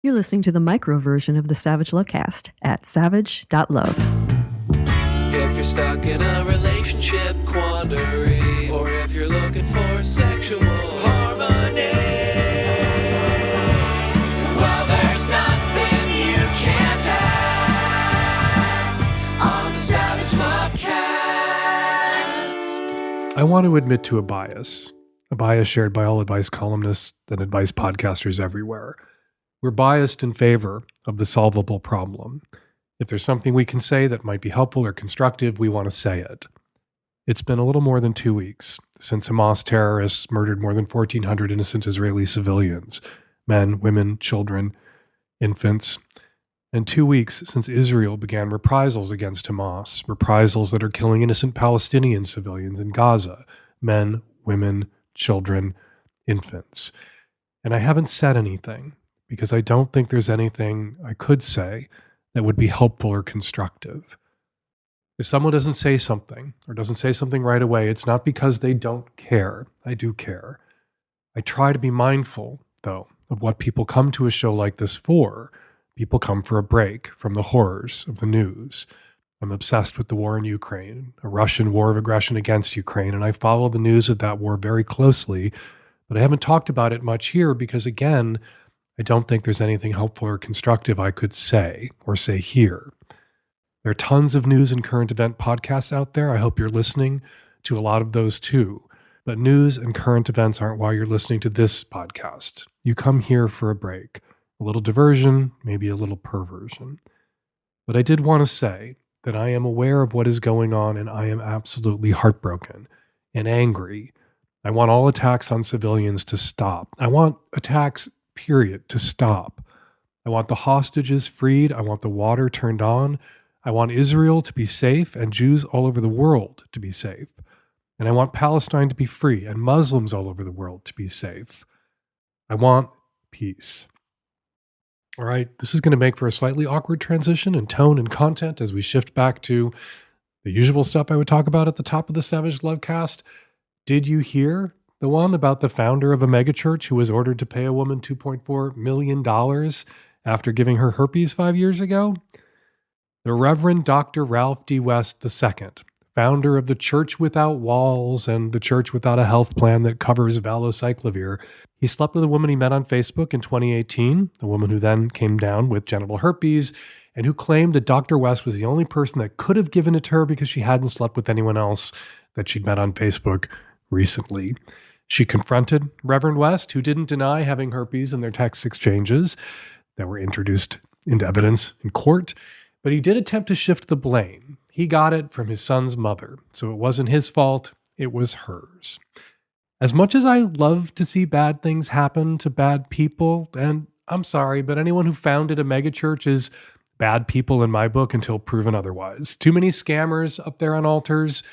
You're listening to the micro version of the Savage Lovecast at savage.love. If you're stuck in a relationship quandary, or if you're looking for sexual harmony, well, there's nothing you can't ask on the Savage Lovecast. I want to admit to a bias shared by all advice columnists and advice podcasters everywhere. We're biased in favor of the solvable problem. If there's something we can say that might be helpful or constructive, we want to say it. It's been a little more than 2 weeks since Hamas terrorists murdered more than 1,400 innocent Israeli civilians, men, women, children, infants, and 2 weeks since Israel began reprisals against Hamas, reprisals that are killing innocent Palestinian civilians in Gaza, men, women, children, infants. And I haven't said anything because I don't think there's anything I could say that would be helpful or constructive. If someone doesn't say something or doesn't say something right away, it's not because they don't care. I do care. I try to be mindful, though, of what people come to a show like this for. People come for a break from the horrors of the news. I'm obsessed with the war in Ukraine, a Russian war of aggression against Ukraine, and I follow the news of that war very closely, but I haven't talked about it much here because, again, I don't think there's anything helpful or constructive I could say or say here. There are tons of news and current event podcasts out there. I hope you're listening to a lot of those too. But news and current events aren't why you're listening to this podcast. You come here for a break, a little diversion, maybe a little perversion. But I did want to say that I am aware of what is going on and I am absolutely heartbroken and angry. I want all attacks on civilians to stop. I want attacks, period, to stop. I want the hostages freed. I want the water turned on. I want Israel to be safe and Jews all over the world to be safe. And I want Palestine to be free and Muslims all over the world to be safe. I want peace. All right, this is going to make for a slightly awkward transition in tone and content as we shift back to the usual stuff I would talk about at the top of the Savage Lovecast. Did you hear the one about the founder of a megachurch who was ordered to pay a woman $2.4 million after giving her herpes 5 years ago? The Reverend Dr. Ralph D. West II, founder of the Church Without Walls and the Church Without a Health Plan that covers valacyclovir. He slept with a woman he met on Facebook in 2018, a woman who then came down with genital herpes, and who claimed that Dr. West was the only person that could have given it to her because she hadn't slept with anyone else that she'd met on Facebook recently. She confronted Reverend West, who didn't deny having herpes in their text exchanges that were introduced into evidence in court, but he did attempt to shift the blame. He got it from his son's mother, so it wasn't his fault, it was hers. As much as I love to see bad things happen to bad people, and I'm sorry, but anyone who founded a megachurch is bad people in my book until proven otherwise. Too many scammers up there on altars,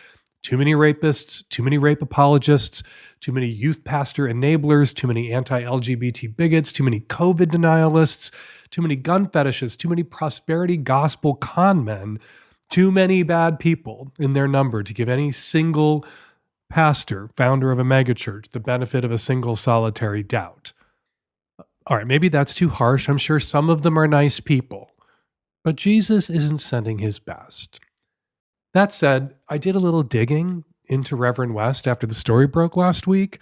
too many rapists, too many rape apologists, too many youth pastor enablers, too many anti-LGBT bigots, too many COVID denialists, too many gun fetishists, too many prosperity gospel con men, too many bad people in their number to give any single pastor, founder of a megachurch, the benefit of a single solitary doubt. All right, maybe that's too harsh. I'm sure some of them are nice people, but Jesus isn't sending his best. That said, I did a little digging into Reverend West after the story broke last week.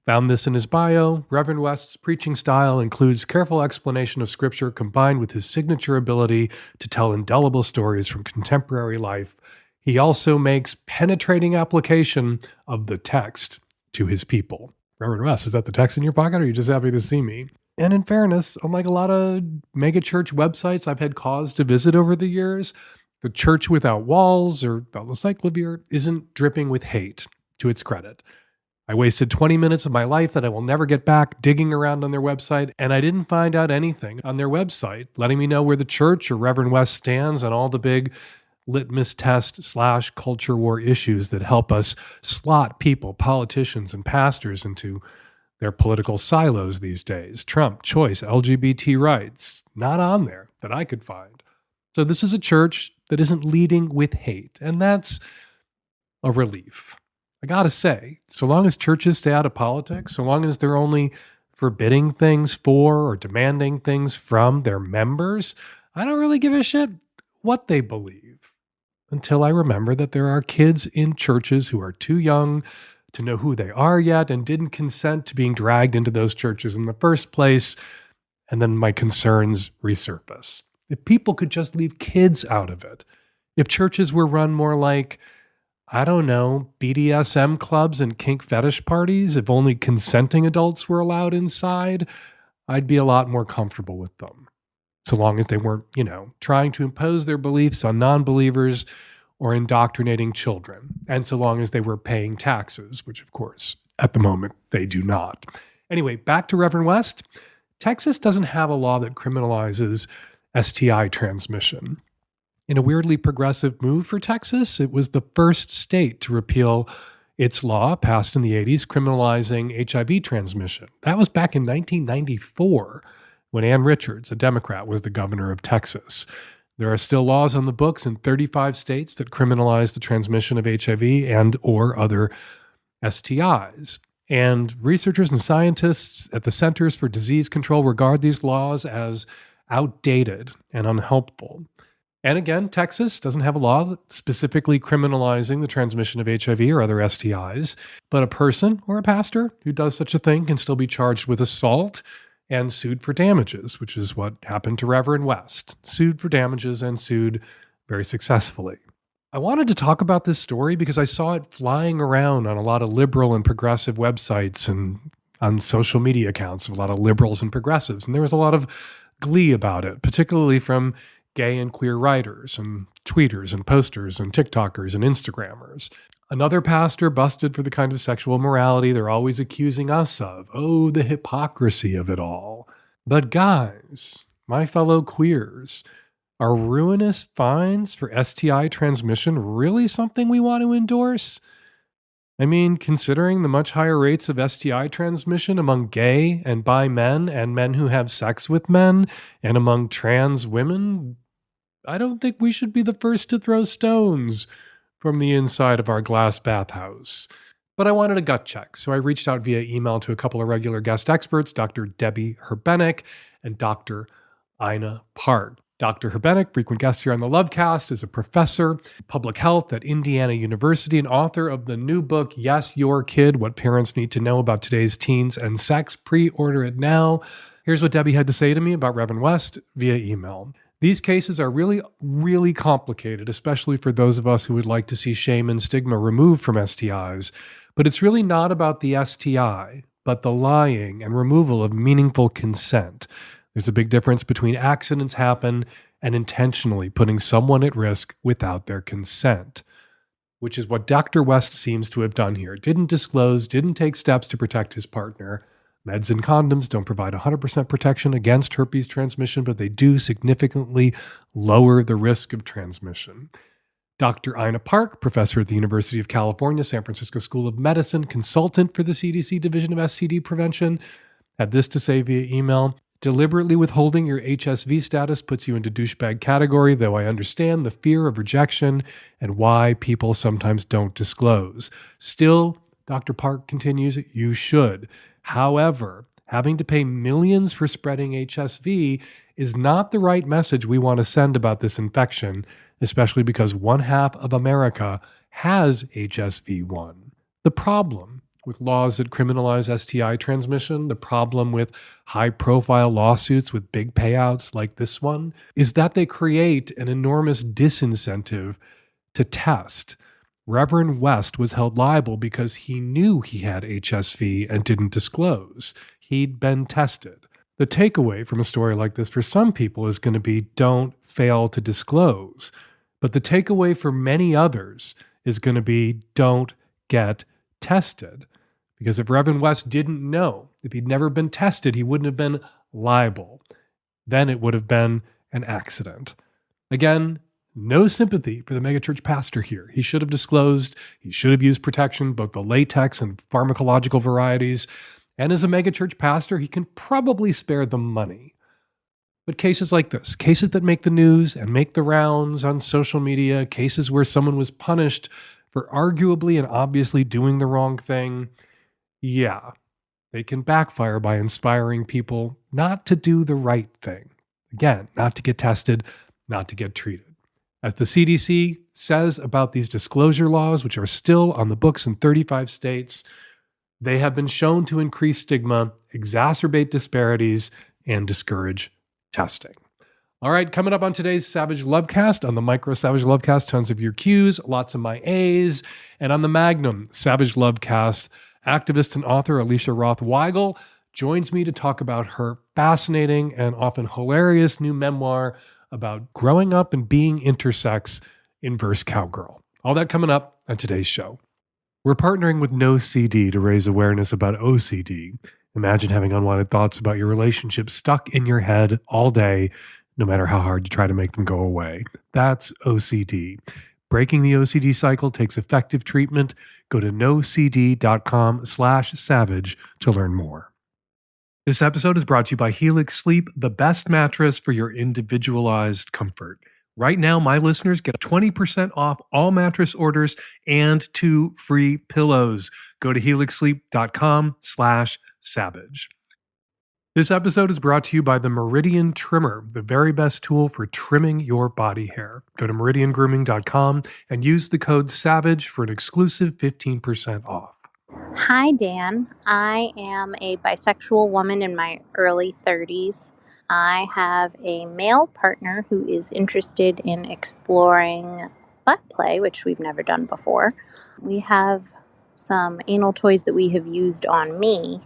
Found this in his bio. Reverend West's preaching style includes careful explanation of scripture combined with his signature ability to tell indelible stories from contemporary life. He also makes penetrating application of the text to his people. Reverend West, is that the text in your pocket or are you just happy to see me? And in fairness, unlike a lot of megachurch websites I've had cause to visit over the years, the Church Without Walls, or valacyclovir, isn't dripping with hate, to its credit. I wasted 20 minutes of my life that I will never get back digging around on their website, and I didn't find out anything on their website letting me know where the church or Reverend West stands on all the big litmus test / culture war issues that help us slot people, politicians, and pastors into their political silos these days. Trump, choice, LGBT rights, not on there that I could find. So this is a church that isn't leading with hate, and that's a relief. I gotta say, so long as churches stay out of politics, so long as they're only forbidding things for or demanding things from their members, I don't really give a shit what they believe. Until I remember that there are kids in churches who are too young to know who they are yet and didn't consent to being dragged into those churches in the first place. And then my concerns resurface. If people could just leave kids out of it, if churches were run more like, I don't know, BDSM clubs and kink fetish parties, if only consenting adults were allowed inside, I'd be a lot more comfortable with them. So long as they weren't, trying to impose their beliefs on non-believers or indoctrinating children. And so long as they were paying taxes, which of course, at the moment, they do not. Anyway, back to Reverend West. Texas doesn't have a law that criminalizes STI transmission. In a weirdly progressive move for Texas, it was the first state to repeal its law passed in the 80s criminalizing HIV transmission. That was back in 1994 when Ann Richards, a Democrat, was the governor of Texas. There are still laws on the books in 35 states that criminalize the transmission of HIV and or other STIs. And researchers and scientists at the Centers for Disease Control regard these laws as outdated and unhelpful. And again, Texas doesn't have a law specifically criminalizing the transmission of HIV or other STIs, but a person or a pastor who does such a thing can still be charged with assault and sued for damages, which is what happened to Reverend West. Sued for damages and sued very successfully. I wanted to talk about this story because I saw it flying around on a lot of liberal and progressive websites and on social media accounts of a lot of liberals and progressives. And there was a lot of glee about it, particularly from gay and queer writers and tweeters and posters and TikTokers and Instagrammers. Another pastor busted for the kind of sexual morality they're always accusing us of. Oh, the hypocrisy of it all. But guys, my fellow queers, are ruinous fines for STI transmission really something we want to endorse? I mean, considering the much higher rates of STI transmission among gay and bi men and men who have sex with men and among trans women, I don't think we should be the first to throw stones from the inside of our glass bathhouse. But I wanted a gut check, so I reached out via email to a couple of regular guest experts, Dr. Debbie Herbenek and Dr. Ina Park. Dr. Herbenek, frequent guest here on the Lovecast, is a professor of public health at Indiana University and author of the new book, Yes, Your Kid, What Parents Need to Know About Today's Teens and Sex. Pre-order it now. Here's what Debbie had to say to me about Reverend West via email. These cases are really, really complicated, especially for those of us who would like to see shame and stigma removed from STIs. But it's really not about the STI, but the lying and removal of meaningful consent. There's a big difference between accidents happen and intentionally putting someone at risk without their consent, which is what Dr. West seems to have done here. Didn't disclose, didn't take steps to protect his partner. Meds and condoms don't provide 100% protection against herpes transmission, but they do significantly lower the risk of transmission. Dr. Ina Park, professor at the University of California, San Francisco School of Medicine, consultant for the CDC Division of STD Prevention, had this to say via email. Deliberately withholding your HSV status puts you into douchebag category, though I understand the fear of rejection and why people sometimes don't disclose. Still, Dr. Park continues, you should. However, having to pay millions for spreading HSV is not the right message we want to send about this infection, especially because 1/2 of America has HSV-1. The problem with laws that criminalize STI transmission, the problem with high-profile lawsuits with big payouts like this one, is that they create an enormous disincentive to test. Reverend West was held liable because he knew he had HSV and didn't disclose. He'd been tested. The takeaway from a story like this for some people is going to be don't fail to disclose. But the takeaway for many others is going to be don't get tested. Because if Reverend West didn't know, if he'd never been tested, he wouldn't have been liable. Then it would have been an accident. Again, no sympathy for the megachurch pastor here. He should have disclosed. He should have used protection, both the latex and pharmacological varieties. And as a megachurch pastor, he can probably spare the money. But cases like this, cases that make the news and make the rounds on social media, cases where someone was punished for arguably and obviously doing the wrong thing, yeah, they can backfire by inspiring people not to do the right thing. Again, not to get tested, not to get treated. As the CDC says about these disclosure laws, which are still on the books in 35 states, they have been shown to increase stigma, exacerbate disparities, and discourage testing. All right, coming up on today's Savage Lovecast, on the Micro Savage Lovecast, tons of your Qs, lots of my As, and on the Magnum Savage Lovecast, activist and author Alicia Roth Weigel joins me to talk about her fascinating and often hilarious new memoir about growing up and being intersex in verse Cowgirl. All that coming up on today's show. We're partnering with No CD to raise awareness about OCD. Imagine having unwanted thoughts about your relationship stuck in your head all day, no matter how hard you try to make them go away. That's OCD. Breaking the OCD cycle takes effective treatment. Go to nocd.com/savage to learn more. This episode is brought to you by Helix Sleep, the best mattress for your individualized comfort. Right now, my listeners get 20% off all mattress orders and 2 free pillows. Go to helixsleep.com/savage. This episode is brought to you by the Meridian Trimmer, the very best tool for trimming your body hair. Go to meridiangrooming.com and use the code SAVAGE for an exclusive 15% off. Hi, Dan. I am a bisexual woman in my early 30s. I have a male partner who is interested in exploring butt play, which we've never done before. We have some anal toys that we have used on me.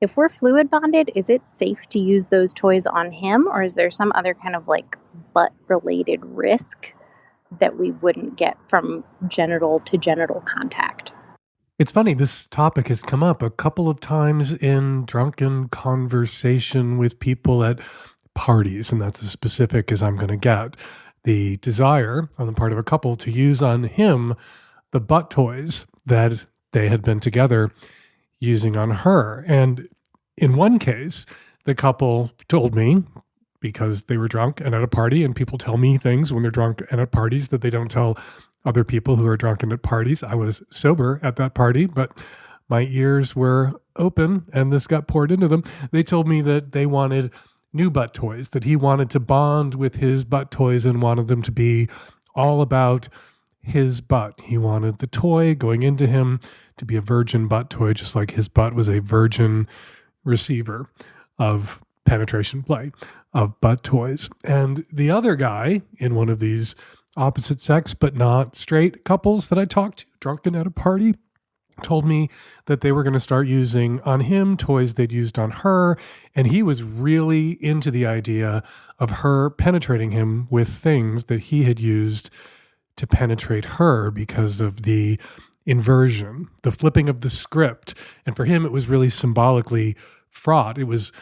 If we're fluid bonded, is it safe to use those toys on him, or is there some other kind of like butt-related risk that we wouldn't get from genital to genital contact? It's funny, this topic has come up a couple of times in drunken conversation with people at parties, and that's as specific as I'm going to get. The desire on the part of a couple to use on him the butt toys that they had been together using on her. And in one case, the couple told me, because they were drunk and at a party, and people tell me things when they're drunk and at parties that they don't tell other people who are drunken at parties. I was sober at that party, but my ears were open and this got poured into them. They told me that they wanted new butt toys, that he wanted to bond with his butt toys and wanted them to be all about his butt. He wanted the toy going into him to be a virgin butt toy, just like his butt was a virgin receiver of penetration play, of butt toys. And the other guy in one of these opposite sex but not straight couples that I talked to, drunken at a party, told me that they were going to start using on him toys they'd used on her, and he was really into the idea of her penetrating him with things that he had used to penetrate her because of the inversion, the flipping of the script. And for him, it was really symbolically fraught. It was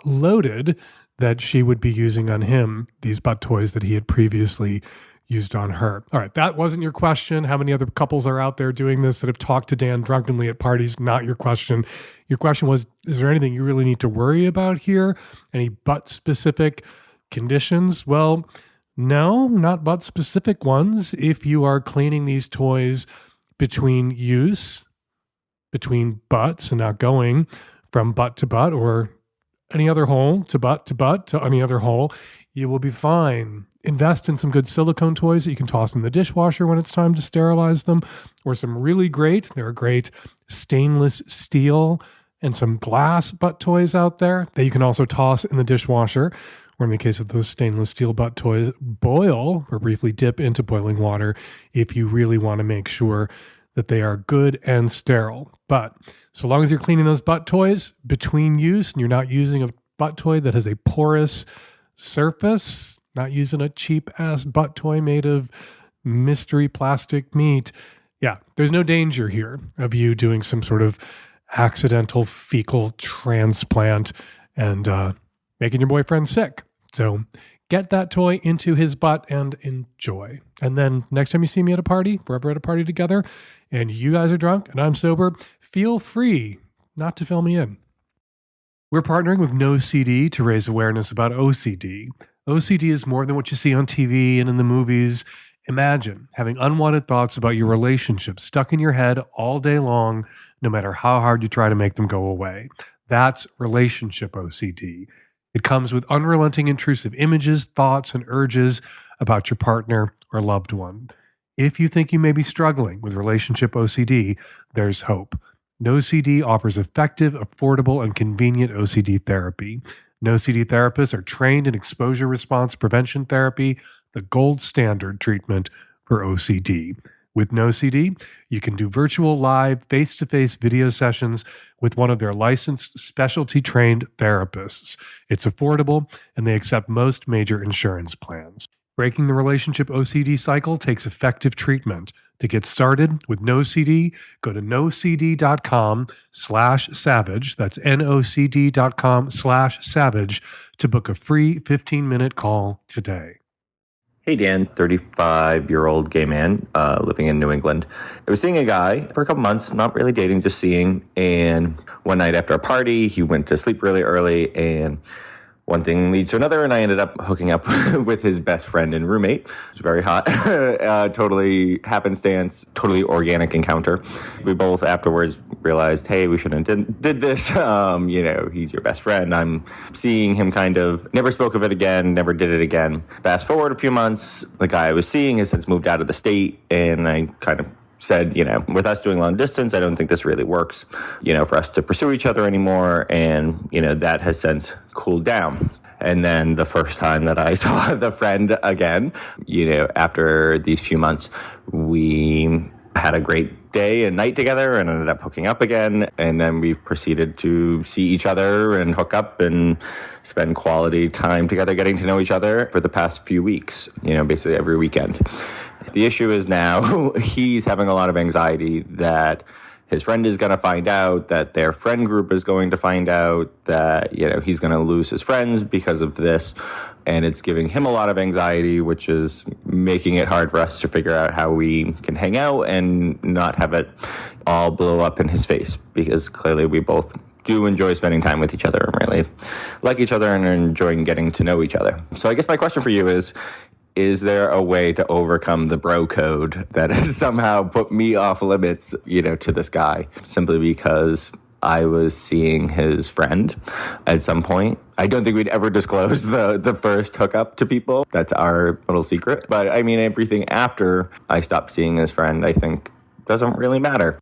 loaded that she would be using on him these butt toys that he had previously used on her. All right, that wasn't your question. How many other couples are out there doing this that have talked to Dan drunkenly at parties? Not your question. Your question was, is there anything you really need to worry about here? Any butt-specific conditions? Well, no, not butt-specific ones. If you are cleaning these toys between use, between butts, and not going from butt to butt or any other hole to butt to any other hole, you will be fine. Invest in some good silicone toys that you can toss in the dishwasher when it's time to sterilize them, or some really great, there are great stainless steel and some glass butt toys out there that you can also toss in the dishwasher, or in the case of those stainless steel butt toys, boil or briefly dip into boiling water if you really want to make sure that they are good and sterile. But so long as you're cleaning those butt toys between use and you're not using a butt toy that has a porous surface, not using a cheap ass butt toy made of mystery plastic meat. Yeah, there's no danger here of you doing some sort of accidental fecal transplant and making your boyfriend sick. So get that toy into his butt and enjoy. And then next time you see me at a party, we're ever at a party together, and you guys are drunk and I'm sober, feel free not to fill me in. We're partnering with No CD to raise awareness about OCD. OCD is more than what you see on TV and in the movies. Imagine having unwanted thoughts about your relationship stuck in your head all day long, no matter how hard you try to make them go away. That's relationship OCD. It comes with unrelenting intrusive images, thoughts, and urges about your partner or loved one. If you think you may be struggling with relationship OCD, there's hope. NoCD offers effective, affordable, and convenient OCD therapy. NoCD therapists are trained in exposure response prevention therapy, the gold standard treatment for OCD. With NoCD, you can do virtual, live, face-to-face video sessions with one of their licensed, specialty-trained therapists. It's affordable, and they accept most major insurance plans. Breaking the relationship OCD cycle takes effective treatment. To get started with NoCD, go to nocd.com/savage. That's nocd.com/savage to book a free 15-minute call today. Hey, Dan, 35-year-old gay man living in New England. I was seeing a guy for a couple months, not really dating, just seeing. And one night after a party, he went to sleep really early, and one thing leads to another, and I ended up hooking up with his best friend and roommate. It was very hot. Totally happenstance, totally organic encounter. We both afterwards realized, hey, we shouldn't have did this. He's your best friend. I'm seeing him kind of, never spoke of it again, never did it again. Fast forward a few months, the guy I was seeing has since moved out of the state, and I kind of said, with us doing long distance, I don't think this really works, for us to pursue each other anymore. And, that has since cooled down. And then the first time that I saw the friend again, after these few months, we had a great day and night together and ended up hooking up again. And then we've proceeded to see each other and hook up and spend quality time together, getting to know each other for the past few weeks, basically every weekend. The issue is now he's having a lot of anxiety that his friend is going to find out, that their friend group is going to find out, that, he's going to lose his friends because of this. And it's giving him a lot of anxiety, which is making it hard for us to figure out how we can hang out and not have it all blow up in his face, because clearly we both do enjoy spending time with each other and really like each other and are enjoying getting to know each other. So I guess my question for you is there a way to overcome the bro code that has somehow put me off limits, to this guy, simply because I was seeing his friend at some point? I don't think we'd ever disclose the first hookup to people. That's our little secret. But I mean, everything after I stopped seeing his friend, I think, doesn't really matter.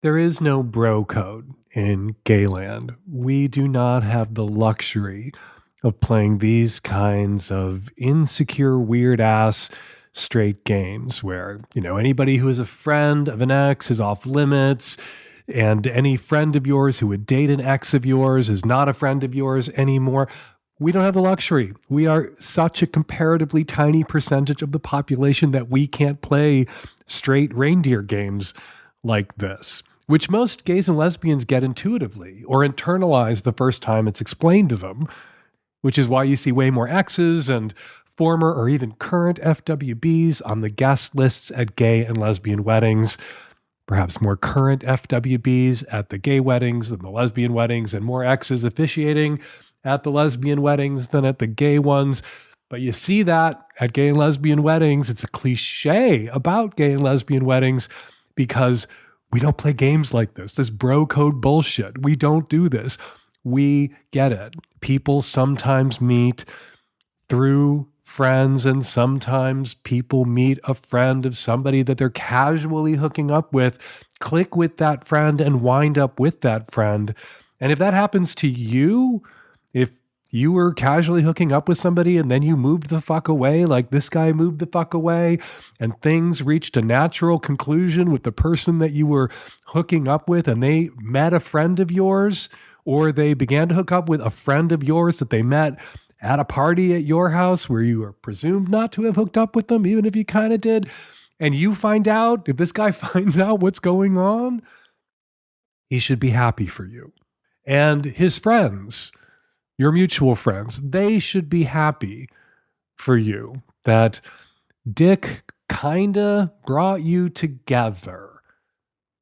There is no bro code in gayland. We do not have the luxury of playing these kinds of insecure, weird-ass straight games where, anybody who is a friend of an ex is off limits, and any friend of yours who would date an ex of yours is not a friend of yours anymore. We don't have the luxury. We are such a comparatively tiny percentage of the population that we can't play straight reindeer games like this, which most gays and lesbians get intuitively or internalize the first time it's explained to them, which is why you see way more exes and former or even current FWBs on the guest lists at gay and lesbian weddings, perhaps more current FWBs at the gay weddings than the lesbian weddings, and more exes officiating at the lesbian weddings than at the gay ones. But you see that at gay and lesbian weddings. It's a cliche about gay and lesbian weddings because we don't play games like this bro code bullshit. We don't do this. We get it. People sometimes meet through friends, and sometimes people meet a friend of somebody that they're casually hooking up with, click with that friend, and wind up with that friend. And if that happens to you, if you were casually hooking up with somebody and then you moved the fuck away, like this guy moved the fuck away, and things reached a natural conclusion with the person that you were hooking up with, and they met a friend of yours, or they began to hook up with a friend of yours that they met at a party at your house where you are presumed not to have hooked up with them, even if you kind of did, and you find out, if this guy finds out what's going on, he should be happy for you. And his friends, your mutual friends, they should be happy for you that Dick kinda brought you together.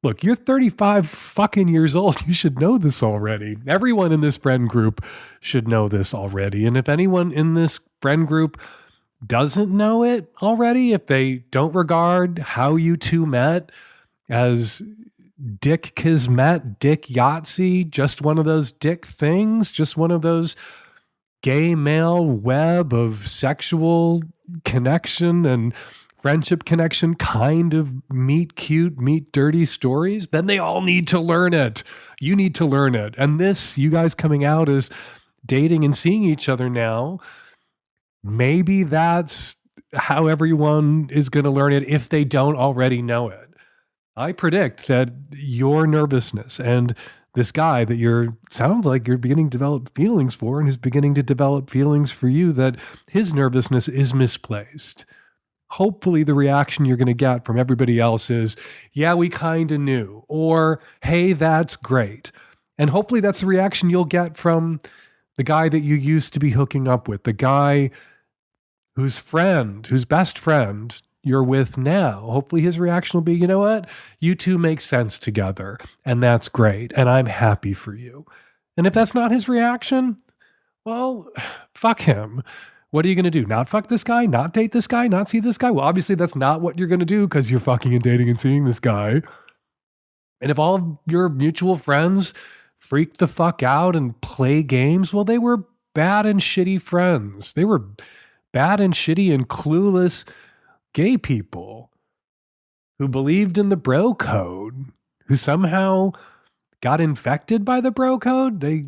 Look, you're 35 fucking years old. You should know this already. Everyone in this friend group should know this already. And if anyone in this friend group doesn't know it already, if they don't regard how you two met as Dick Kismet, Dick Yahtzee, just one of those dick things, just one of those gay male web of sexual connection and friendship connection kind of meet cute, meet dirty stories, then they all need to learn it. You need to learn it. And this, you guys coming out as dating and seeing each other now, maybe that's how everyone is going to learn it if they don't already know it. I predict that your nervousness and this guy that sounds like you're beginning to develop feelings for and is beginning to develop feelings for you, that his nervousness is misplaced. Hopefully the reaction you're going to get from everybody else is, yeah, we kind of knew, or, hey, that's great. And hopefully that's the reaction you'll get from the guy that you used to be hooking up with, the guy whose best friend you're with now. Hopefully his reaction will be, you know what? You two make sense together, and that's great, and I'm happy for you. And if that's not his reaction, well, fuck him. What are you going to do? Not fuck this guy? Not date this guy? Not see this guy? Well, obviously that's not what you're going to do because you're fucking and dating and seeing this guy. And if all of your mutual friends freak the fuck out and play games, well, they were bad and shitty friends. They were bad and shitty and clueless gay people who believed in the bro code, who somehow got infected by the bro code. They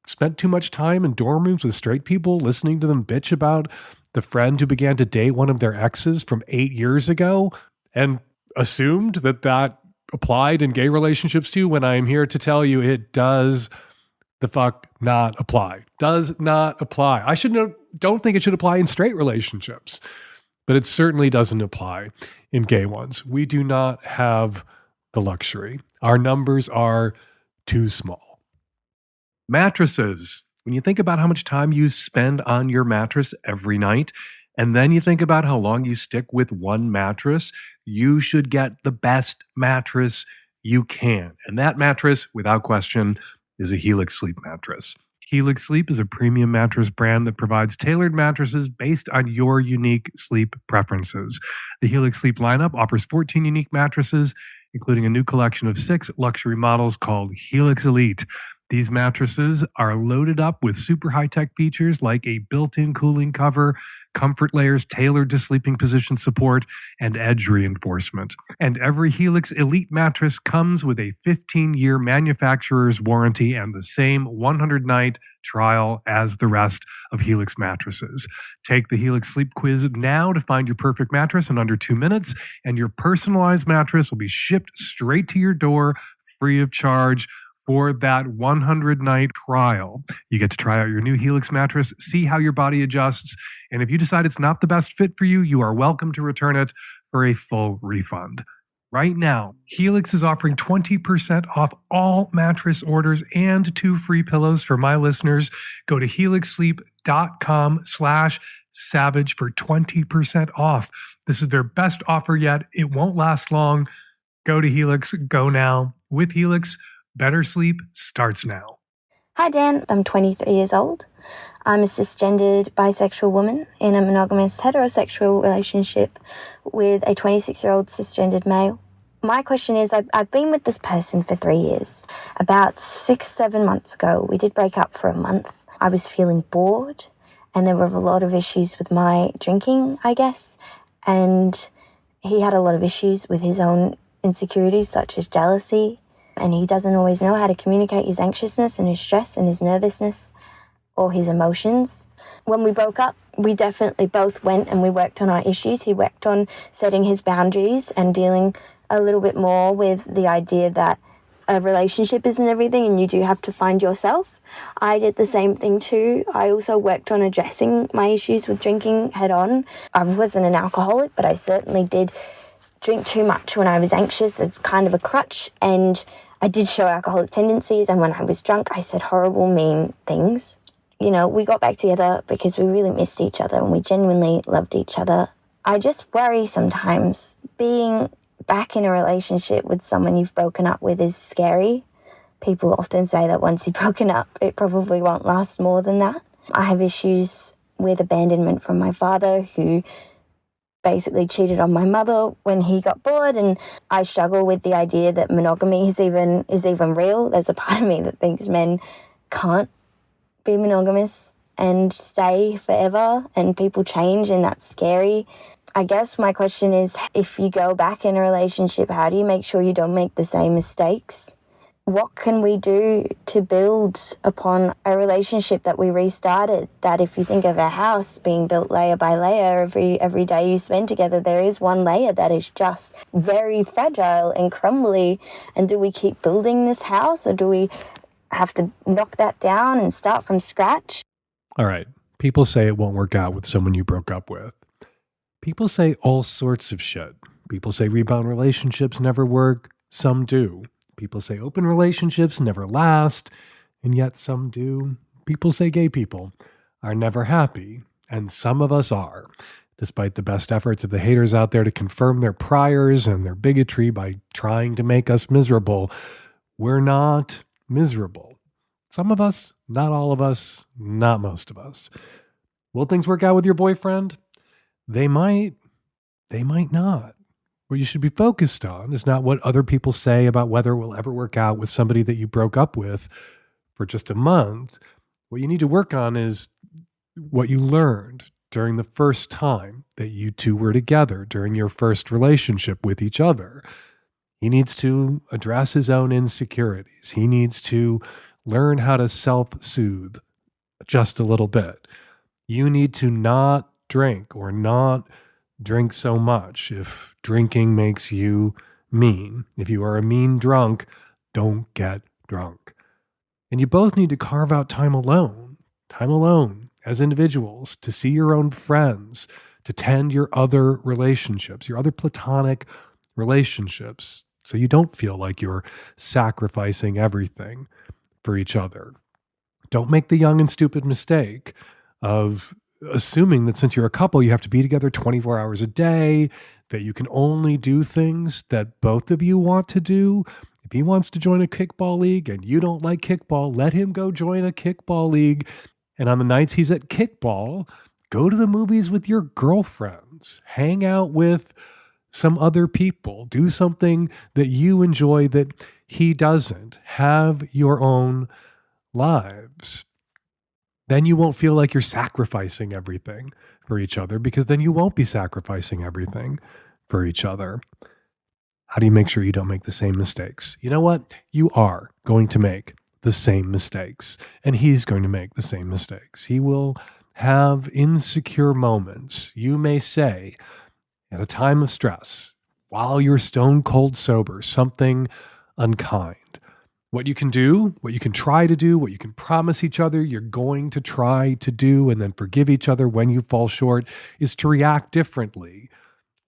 spent too much time in dorm rooms with straight people listening to them bitch about the friend who began to date one of their exes from 8 years ago and assumed that applied in gay relationships too, when I am here to tell you it does the fuck not apply. Does not apply. I don't think it should apply in straight relationships, but it certainly doesn't apply in gay ones. We do not have the luxury. Our numbers are too small. Mattresses. When you think about how much time you spend on your mattress every night, and then you think about how long you stick with one mattress, you should get the best mattress you can. And that mattress, without question, is a Helix Sleep mattress. Helix Sleep is a premium mattress brand that provides tailored mattresses based on your unique sleep preferences. The Helix Sleep lineup offers 14 unique mattresses, including a new collection of 6 luxury models called Helix Elite. These mattresses are loaded up with super high-tech features like a built-in cooling cover, comfort layers tailored to sleeping position support, and edge reinforcement. And every Helix Elite mattress comes with a 15-year manufacturer's warranty and the same 100-night trial as the rest of Helix mattresses. Take the Helix Sleep Quiz now to find your perfect mattress in under 2 minutes, and your personalized mattress will be shipped straight to your door free of charge. For that 100-night trial, you get to try out your new Helix mattress, see how your body adjusts, and if you decide it's not the best fit for you, you are welcome to return it for a full refund. Right now, Helix is offering 20% off all mattress orders and 2 free pillows for my listeners. Go to helixsleep.com/savage for 20% off. This is their best offer yet. It won't last long. Go to Helix. Go now. With Helix, better sleep starts now. Hi Dan, I'm 23 years old. I'm a cisgendered bisexual woman in a monogamous heterosexual relationship with a 26-year-old cisgendered male. My question is, I've been with this person for 3 years. About 6-7 months ago, we did break up for a month. I was feeling bored, and there were a lot of issues with my drinking, I guess. And he had a lot of issues with his own insecurities, such as jealousy. And he doesn't always know how to communicate his anxiousness and his stress and his nervousness or his emotions. When we broke up, we definitely both went and we worked on our issues. He worked on setting his boundaries and dealing a little bit more with the idea that a relationship isn't everything and you do have to find yourself. I did the same thing too. I also worked on addressing my issues with drinking head on. I wasn't an alcoholic, but I certainly did drink too much when I was anxious. It's kind of a crutch, and I did show alcoholic tendencies, and when I was drunk, I said horrible, mean things. You know, we got back together because we really missed each other and we genuinely loved each other. I just worry sometimes. Being back in a relationship with someone you've broken up with is scary. People often say that once you've broken up, it probably won't last more than that. I have issues with abandonment from my father, who basically cheated on my mother when he got bored, and I struggle with the idea that monogamy is even real. There's a part of me that thinks men can't be monogamous and stay forever, and people change, and that's scary. I guess my question is, if you go back in a relationship, how do you make sure you don't make the same mistakes? What can we do to build upon a relationship that we restarted? That if you think of a house being built layer by layer, every day you spend together, there is one layer that is just very fragile and crumbly. And do we keep building this house, or do we have to knock that down and start from scratch? All right. People say it won't work out with someone you broke up with. People say all sorts of shit. People say rebound relationships never work. Some do. People say open relationships never last, and yet some do. People say gay people are never happy, and some of us are, despite the best efforts of the haters out there to confirm their priors and their bigotry by trying to make us miserable. We're not miserable. Some of us, not all of us, not most of us. Will things work out with your boyfriend? They might not. What you should be focused on is not what other people say about whether it will ever work out with somebody that you broke up with for just a month. What you need to work on is what you learned during the first time that you two were together, during your first relationship with each other. He needs to address his own insecurities. He needs to learn how to self-soothe just a little bit. You need to not drink or not drink so much if drinking makes you mean. If you are a mean drunk, don't get drunk. And you both need to carve out time alone as individuals, to see your own friends, to tend your other relationships, your other platonic relationships, so you don't feel like you're sacrificing everything for each other. Don't make the young and stupid mistake of assuming that since you're a couple, you have to be together 24 hours a day, that you can only do things that both of you want to do. If he wants to join a kickball league and you don't like kickball, let him go join a kickball league. And on the nights he's at kickball, go to the movies with your girlfriends, hang out with some other people, do something that you enjoy that he doesn't. Have your own lives. Then you won't feel like you're sacrificing everything for each other, because then you won't be sacrificing everything for each other. How do you make sure you don't make the same mistakes? You know what? You are going to make the same mistakes, and he's going to make the same mistakes. He will have insecure moments. You may say, at a time of stress, while you're stone cold sober, something unkind. What you can do, what you can try to do, what you can promise each other you're going to try to do and then forgive each other when you fall short, is to react differently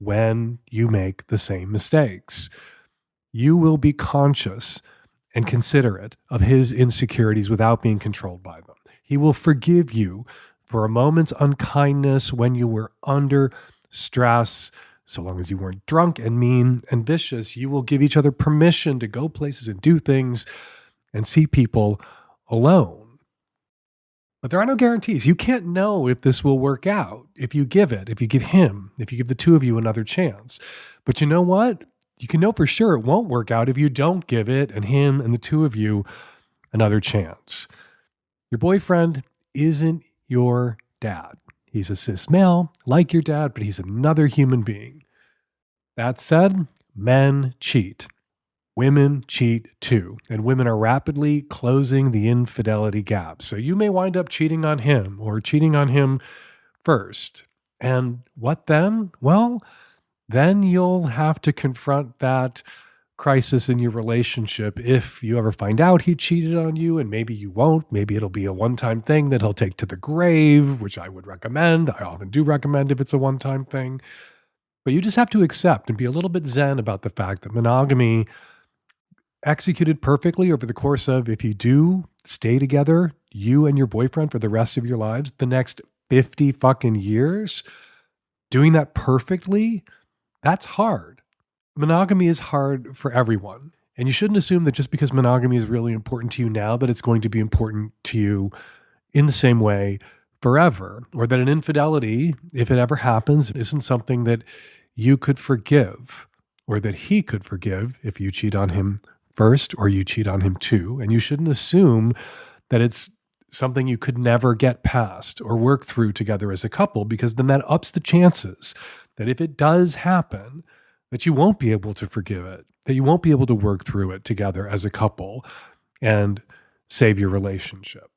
when you make the same mistakes. You will be conscious and considerate of his insecurities without being controlled by them. He will forgive you for a moment's unkindness when you were under stress. So long as you weren't drunk and mean and vicious, you will give each other permission to go places and do things and see people alone. But there are no guarantees. You can't know if this will work out if you give it, if you give him, if you give the two of you another chance. But you know what? You can know for sure it won't work out if you don't give it and him and the two of you another chance. Your boyfriend isn't your dad. He's a cis male, like your dad, but he's another human being. That said, men cheat. Women cheat too. And women are rapidly closing the infidelity gap. So you may wind up cheating on him or cheating on him first. And what then? Well, then you'll have to confront that crisis in your relationship if you ever find out he cheated on you, and maybe you won't. Maybe it'll be a one-time thing that he'll take to the grave, which I would recommend. I often do recommend if it's a one-time thing. But you just have to accept and be a little bit zen about the fact that monogamy executed perfectly over the course of, if you do stay together, you and your boyfriend for the rest of your lives, the next 50 fucking years, doing that perfectly, that's hard. Monogamy is hard for everyone. And you shouldn't assume that just because monogamy is really important to you now, that it's going to be important to you in the same way forever, or that an infidelity, if it ever happens, isn't something that you could forgive, or that he could forgive if you cheat on him first or you cheat on him too. And you shouldn't assume that it's something you could never get past or work through together as a couple, because then that ups the chances that if it does happen, that you won't be able to forgive it, that you won't be able to work through it together as a couple and save your relationship.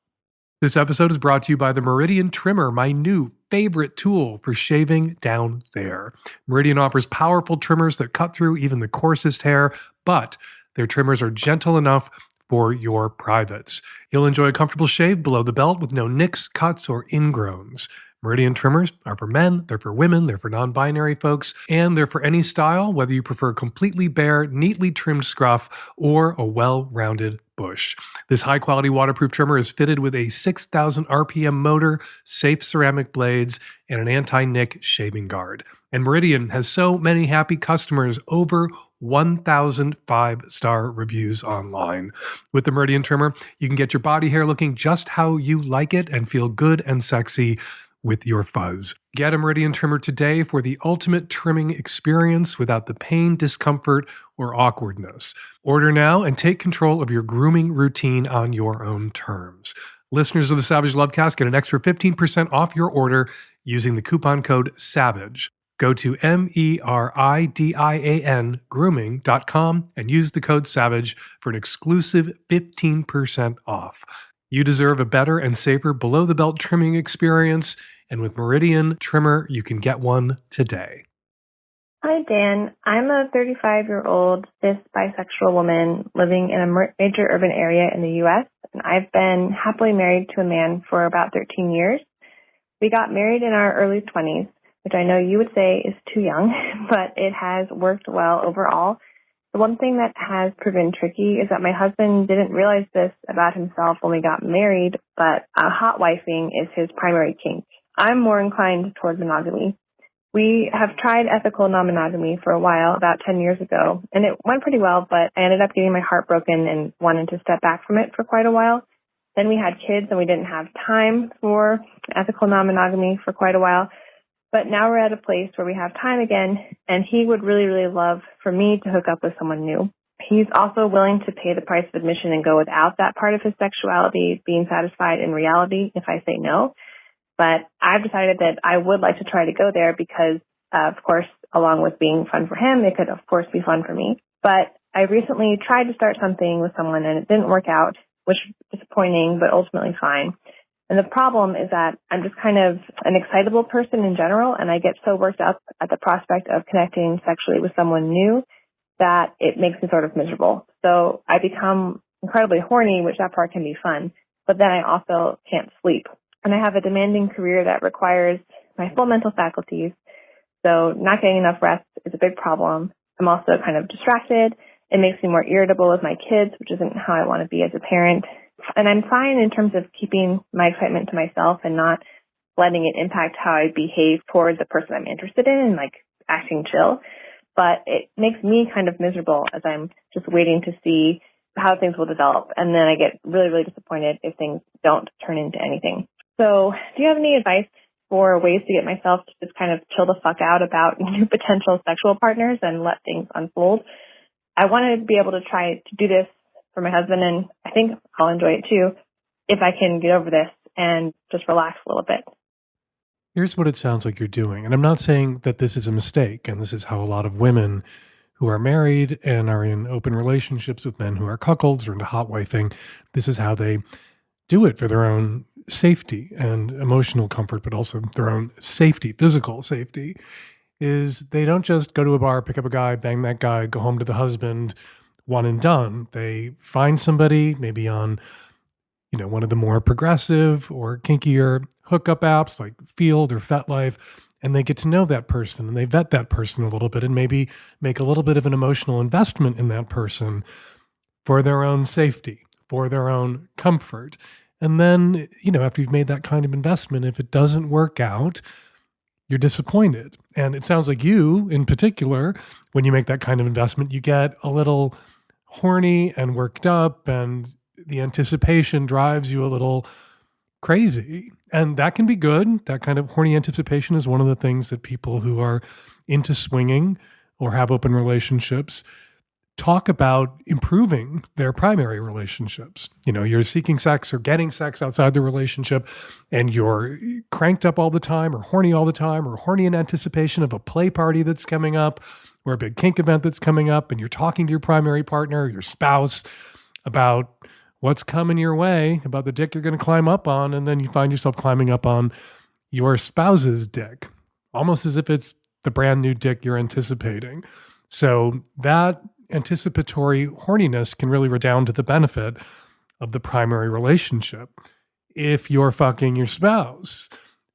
This episode is brought to you by the Meridian Trimmer, my new favorite tool for shaving down there. Meridian offers powerful trimmers that cut through even the coarsest hair, but their trimmers are gentle enough for your privates. You'll enjoy a comfortable shave below the belt with no nicks, cuts, or ingrowns. Meridian trimmers are for men, they're for women, they're for non-binary folks, and they're for any style, whether you prefer completely bare, neatly trimmed scruff, or a well-rounded bush. This high-quality waterproof trimmer is fitted with a 6,000 RPM motor, safe ceramic blades, and an anti-nick shaving guard. And Meridian has so many happy customers, over 1,000 5-star reviews online. With the Meridian trimmer, you can get your body hair looking just how you like it and feel good and sexy with your fuzz. Get a Meridian trimmer today for the ultimate trimming experience without the pain, discomfort, or awkwardness. Order now and take control of your grooming routine on your own terms. Listeners of the Savage Lovecast get an extra 15% off your order using the coupon code SAVAGE. Go to MERIDIAN grooming.com and use the code SAVAGE for an exclusive 15% off. You deserve a better and safer below-the-belt trimming experience, and with Meridian Trimmer, you can get one today. Hi, Dan. I'm a 35-year-old cis bisexual woman living in a major urban area in the U.S., and I've been happily married to a man for about 13 years. We got married in our early 20s, which I know you would say is too young, but it has worked well overall. The one thing that has proven tricky is that my husband didn't realize this about himself when we got married, but hot wifing is his primary kink. I'm more inclined toward monogamy. We have tried ethical non-monogamy for a while, about 10 years ago, and it went pretty well, but I ended up getting my heart broken and wanted to step back from it for quite a while. Then we had kids and we didn't have time for ethical non-monogamy for quite a while. But now we're at a place where we have time again, and he would really, really love for me to hook up with someone new. He's also willing to pay the price of admission and go without that part of his sexuality being satisfied in reality if I say no. But I've decided that I would like to try to go there because, of course, along with being fun for him, it could, of course, be fun for me. But I recently tried to start something with someone, and it didn't work out, which is disappointing, but ultimately fine. And the problem is that I'm just kind of an excitable person in general, and I get so worked up at the prospect of connecting sexually with someone new that it makes me sort of miserable. So I become incredibly horny, which that part can be fun, but then I also can't sleep. And I have a demanding career that requires my full mental faculties, so not getting enough rest is a big problem. I'm also kind of distracted. It makes me more irritable with my kids, which isn't how I want to be as a parent. And I'm fine in terms of keeping my excitement to myself and not letting it impact how I behave towards the person I'm interested in, like acting chill. But it makes me kind of miserable as I'm just waiting to see how things will develop. And then I get really, really disappointed if things don't turn into anything. So do you have any advice for ways to get myself to just kind of chill the fuck out about new potential sexual partners and let things unfold? I want to be able to try to do this for my husband, and I think I'll enjoy it too if I can get over this and just relax a little bit. Here's what it sounds like you're doing. And I'm not saying that this is a mistake, and this is how a lot of women who are married and are in open relationships with men who are cuckolds or into hot wifing, this is how they do it for their own safety and emotional comfort, but also their own safety, physical safety, is they don't just go to a bar, pick up a guy, bang that guy, go home to the husband, one and done. They find somebody maybe on, one of the more progressive or kinkier hookup apps like Field or FetLife, and they get to know that person and they vet that person a little bit and maybe make a little bit of an emotional investment in that person for their own safety, for their own comfort. And then, after you've made that kind of investment, if it doesn't work out, you're disappointed. And it sounds like you, in particular, when you make that kind of investment, you get a little horny and worked up, and the anticipation drives you a little crazy. And that can be good. That kind of horny anticipation is one of the things that people who are into swinging or have open relationships talk about improving their primary relationships. You know, you're seeking sex or getting sex outside the relationship and you're cranked up all the time or horny all the time or horny in anticipation of a play party that's coming up or a big kink event that's coming up, and you're talking to your primary partner, your spouse, about what's coming your way, about the dick you're going to climb up on, and then you find yourself climbing up on your spouse's dick, almost as if it's the brand new dick you're anticipating. So that anticipatory horniness can really redound to the benefit of the primary relationship if you're fucking your spouse.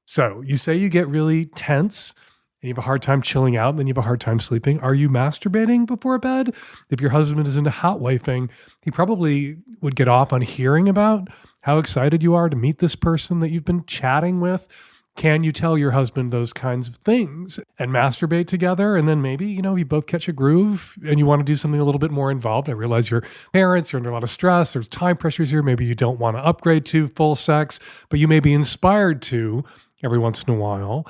So you say you get really tense and you have a hard time chilling out and then you have a hard time sleeping. Are you masturbating before bed? If your husband is into hot wifing, he probably would get off on hearing about how excited you are to meet this person that you've been chatting with. Can you tell your husband those kinds of things and masturbate together? And then maybe, you know, you both catch a groove and you want to do something a little bit more involved. I realize your parents are under a lot of stress. There's time pressures here. Maybe you don't want to upgrade to full sex, but you may be inspired to every once in a while,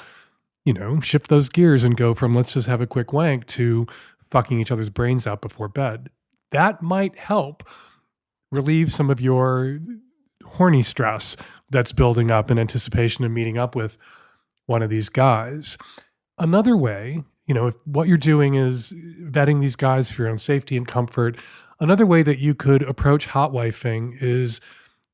you know, shift those gears and go from let's just have a quick wank to fucking each other's brains out before bed. That might help relieve some of your horny stress that's building up in anticipation of meeting up with one of these guys. Another way, you know, if what you're doing is vetting these guys for your own safety and comfort, another way that you could approach hot wifing is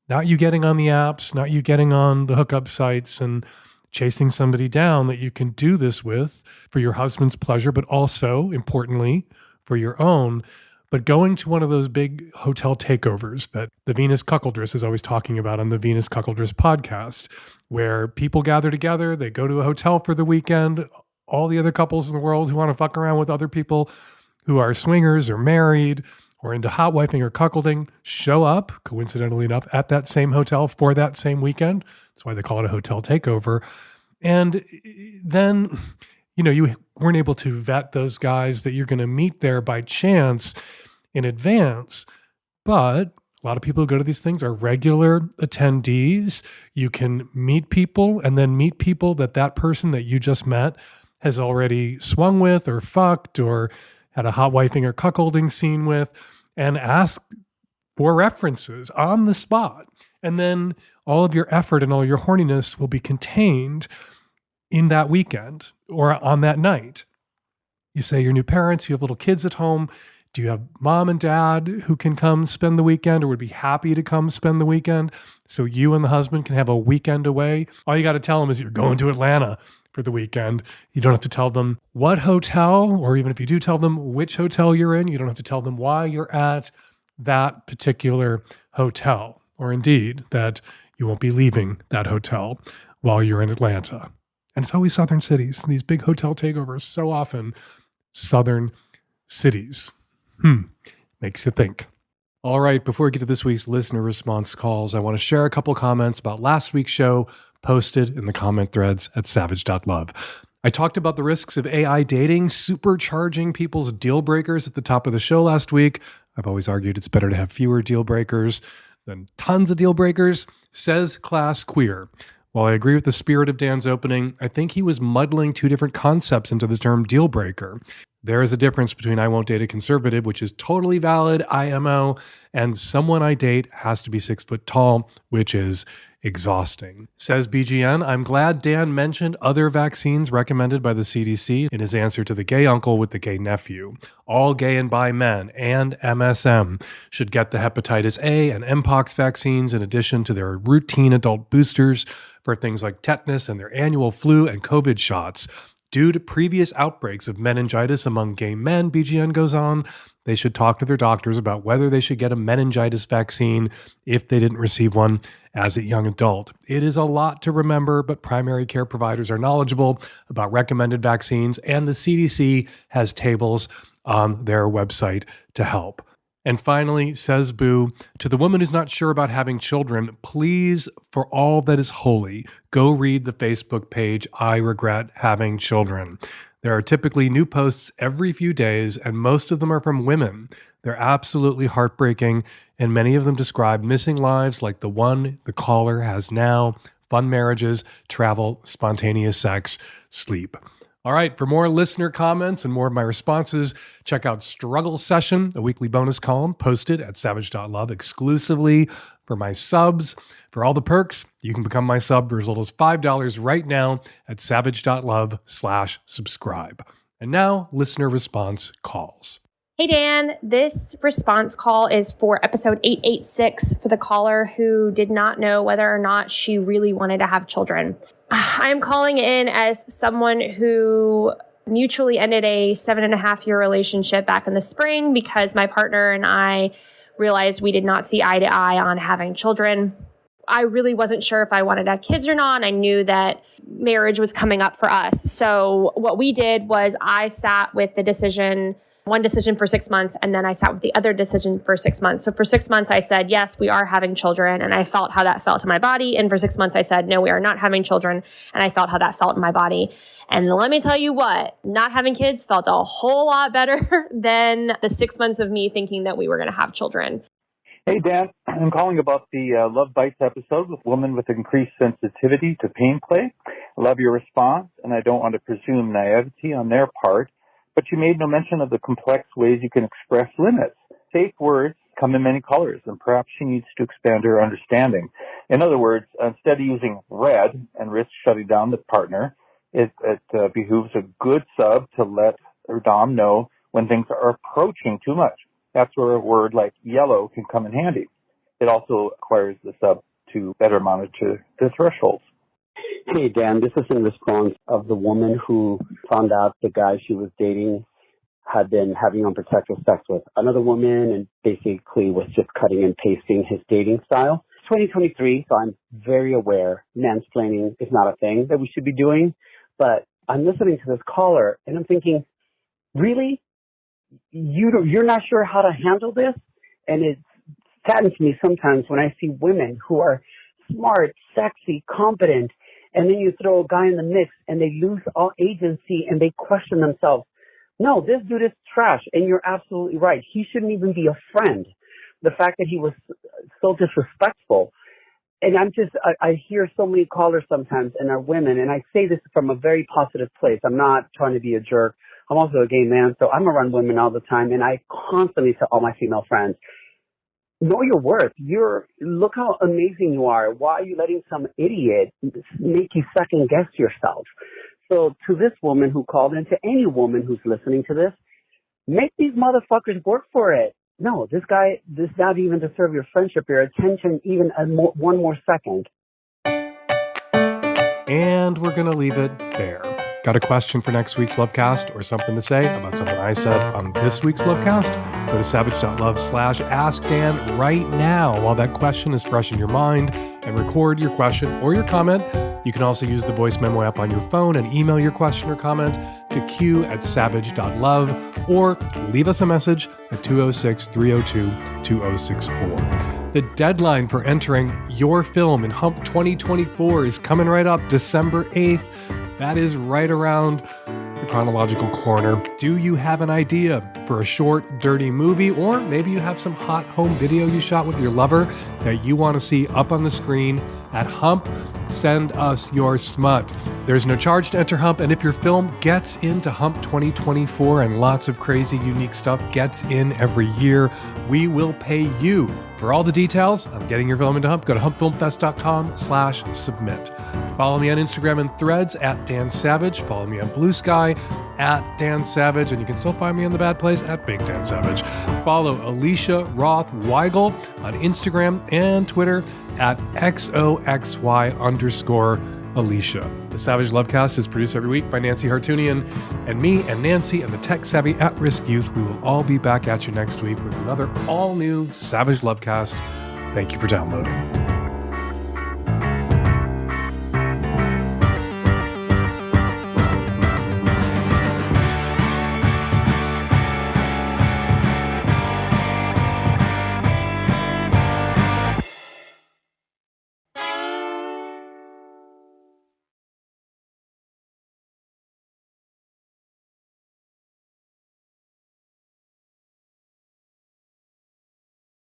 not you getting on the apps, not you getting on the hookup sites and chasing somebody down that you can do this with for your husband's pleasure, but also, importantly, for your own. But going to one of those big hotel takeovers that the Venus Cuckoldress is always talking about on the Venus Cuckoldress podcast, where people gather together, they go to a hotel for the weekend, all the other couples in the world who want to fuck around with other people who are swingers or married or into hot wifing or cuckolding show up, coincidentally enough, at that same hotel for that same weekend. That's why they call it a hotel takeover. And then, you know, you weren't able to vet those guys that you're going to meet there by chance in advance. But a lot of people who go to these things are regular attendees. You can meet people and then meet people that person that you just met has already swung with or fucked or had a hot wifing or cuckolding scene with, and ask for references on the spot. And then all of your effort and all your horniness will be contained in that weekend or on that night. You say you're new parents, you have little kids at home. Do you have mom and dad who can come spend the weekend or would be happy to come spend the weekend so you and the husband can have a weekend away? All you got to tell them is you're going to Atlanta for the weekend. You don't have to tell them what hotel, or even if you do tell them which hotel you're in, you don't have to tell them why you're at that particular hotel, or indeed that you won't be leaving that hotel while you're in Atlanta. And it's always southern cities. These big hotel takeovers, so often southern cities. Makes you think. All right, before we get to this week's listener response calls, I want to share a couple comments about last week's show posted in the comment threads at savage.love. I talked about the risks of AI dating supercharging people's deal breakers at the top of the show last week. I've always argued it's better to have fewer deal breakers than tons of deal breakers, says Class Queer. While I agree with the spirit of Dan's opening, I think he was muddling two different concepts into the term deal breaker. There is a difference between I won't date a conservative, which is totally valid, IMO, and someone I date has to be 6 foot tall, which is exhausting. Says BGN, I'm glad Dan mentioned other vaccines recommended by the CDC in his answer to the gay uncle with the gay nephew. All gay and bi men and MSM should get the hepatitis A and Mpox vaccines in addition to their routine adult boosters for things like tetanus and their annual flu and COVID shots. Due to previous outbreaks of meningitis among gay men, BGN goes on, they should talk to their doctors about whether they should get a meningitis vaccine if they didn't receive one as a young adult. It is a lot to remember, but primary care providers are knowledgeable about recommended vaccines, and the CDC has tables on their website to help. And finally, says Boo, to the woman who's not sure about having children, please, for all that is holy, go read the Facebook page, I Regret Having Children. There are typically new posts every few days, and most of them are from women. They're absolutely heartbreaking, and many of them describe missing lives like the one the caller has now fun marriages, travel, spontaneous sex, sleep. All right, for more listener comments and more of my responses, check out Struggle Session, a weekly bonus column posted at savage.love exclusively for my subs. For all the perks, you can become my sub for as little as $5 right now at savage.love/subscribe. And now, listener response calls. Hey Dan, this response call is for episode 886 for the caller who did not know whether or not she really wanted to have children. I'm calling in as someone who mutually ended a 7.5-year relationship back in the spring because my partner and I realized we did not see eye to eye on having children. I really wasn't sure if I wanted to have kids or not, and I knew that marriage was coming up for us. So what we did was I sat with the decision, one decision for 6 months, and then I sat with the other decision for 6 months. So for 6 months, I said, yes, we are having children, and I felt how that felt in my body. And for 6 months, I said, no, we are not having children, and I felt how that felt in my body. And let me tell you what, not having kids felt a whole lot better than the 6 months of me thinking that we were going to have children. Hey, Dan. I'm calling about the Love Bites episode with women with increased sensitivity to pain play. I love your response, and I don't want to presume naivety on their part, but you made no mention of the complex ways you can express limits. Safe words come in many colors, and perhaps she needs to expand her understanding. In other words, instead of using red and risk shutting down the partner, it behooves a good sub to let her dom know when things are approaching too much. That's where a word like yellow can come in handy. It also requires the sub to better monitor the thresholds. Hey, Dan, this is in response of the woman who found out the guy she was dating had been having unprotected sex with another woman and basically was just cutting and pasting his dating style. It's 2023, so I'm very aware mansplaining is not a thing that we should be doing. But I'm listening to this caller and I'm thinking, really? You're not sure how to handle this? And it saddens me sometimes when I see women who are smart, sexy, competent, and then you throw a guy in the mix and they lose all agency and they question themselves. No, this dude is trash, and you're absolutely right. He shouldn't even be a friend. The fact that he was so disrespectful. And I hear so many callers sometimes and are women, and I say this from a very positive place. I'm not trying to be a jerk. I'm also a gay man, so I'm around women all the time, and I constantly tell all my female friends, know your worth. Look how amazing you are. Why are you letting some idiot make you second guess yourself? So to this woman who called in, to any woman who's listening to this, make these motherfuckers work for it. No, this guy does not even deserve your friendship, your attention, even one more second. And we're going to leave it there. Got a question for next week's Lovecast or something to say about something I said on this week's Lovecast? Go to savage.love/askdan right now while that question is fresh in your mind and record your question or your comment. You can also use the voice memo app on your phone and email your question or comment to q@savage.love or leave us a message at 206-302-2064. The deadline for entering your film in Hump 2024 is coming right up, December 8th. That is right around the chronological corner. Do you have an idea for a short, dirty movie? Or maybe you have some hot home video you shot with your lover that you want to see up on the screen at Hump? Send us your smut. There's no charge to enter Hump, and if your film gets into Hump 2024 and lots of crazy, unique stuff gets in every year, we will pay you. For all the details on getting your film into Hump, go to humpfilmfest.com/submit. Follow me on Instagram and Threads at Dan Savage. Follow me on Blue Sky at Dan Savage. And you can still find me in the bad place at Big Dan Savage. Follow Alicia Roth Weigel on Instagram and Twitter at XOXY_Alicia. The Savage Lovecast is produced every week by Nancy Hartunian, and me and Nancy and the tech-savvy at-risk youth. We will all be back at you next week with another all-new Savage Lovecast. Thank you for downloading.